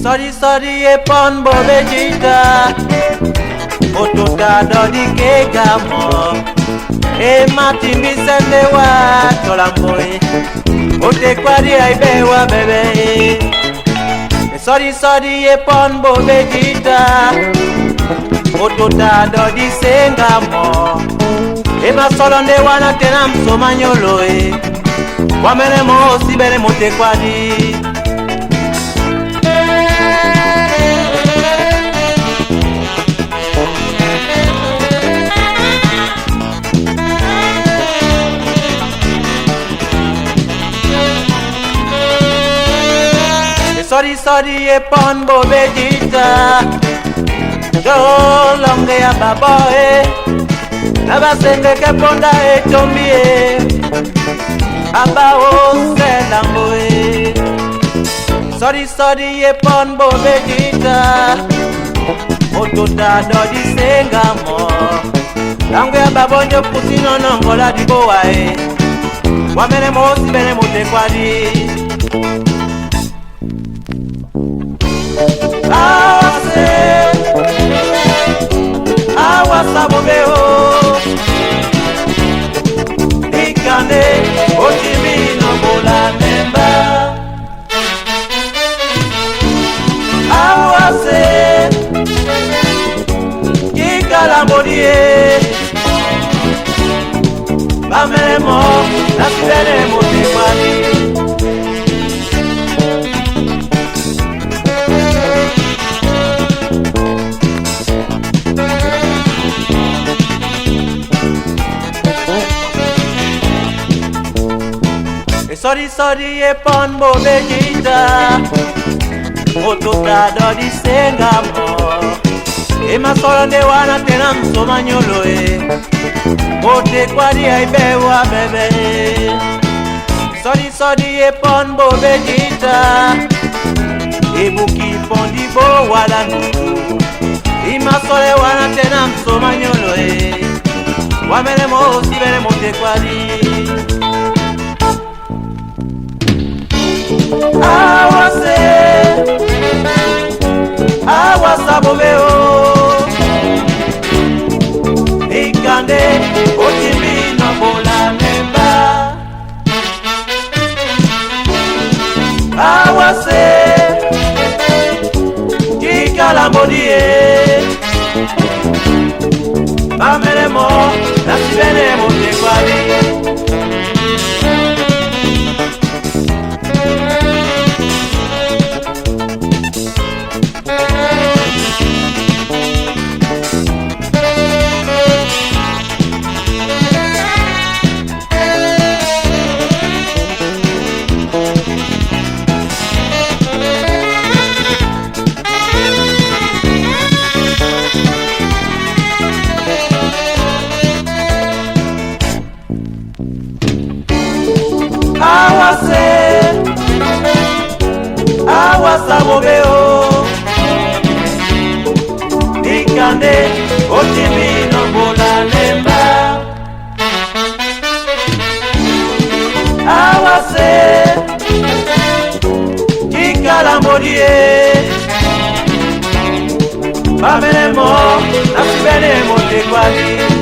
Sorry, sorry, e pon bo vegeta. Otuta dodi ke gamo. E mati mi sende wa tolamboy. Ote kwadi ai bewa bebe. Sorry, sorry, e pon bo vegeta. Otuta dodi sengamo. E ma solo nde wana tena msomanyolo e. Wamene mo si bene mote kwadi. Sorry, sorry, e pon bo vegeta. Yo longe ya baboe. Naba senge ke ponda e tombie. Aba o se lamboe. Sorry, sorry, e pon bo vegeta. Otuta dodi senga mo. Lange ya babonjo pusino nongola di boa e. Wamene mo si bene mo te kwadi. Awasabobeo Ikane Ochimino Bola Memba Awase Ikalamodie Bamelemo Nasibene Motikwani. Sorry, sorry, e pon bo vegeta. Otuta dodi sengamo. E ma solo nde wana tena msomanyolo e. Ote kwadi ai bewa bebe. Sorry, sorry, e pon bo vegeta. E buki pondi bo wala nuku. E ma solo wana tena msomanyolo e. Wamene mo si bene mote kwadi. Awasabomeo Ikande Ochimino Bola Memba Awase Ikalamodie Bamelemo Nasibene Motekwadi. Awasabobeo Ikande Ochimino Bola Memba Awase Ikalamodie Bamelemo Nasibene Motekwadi.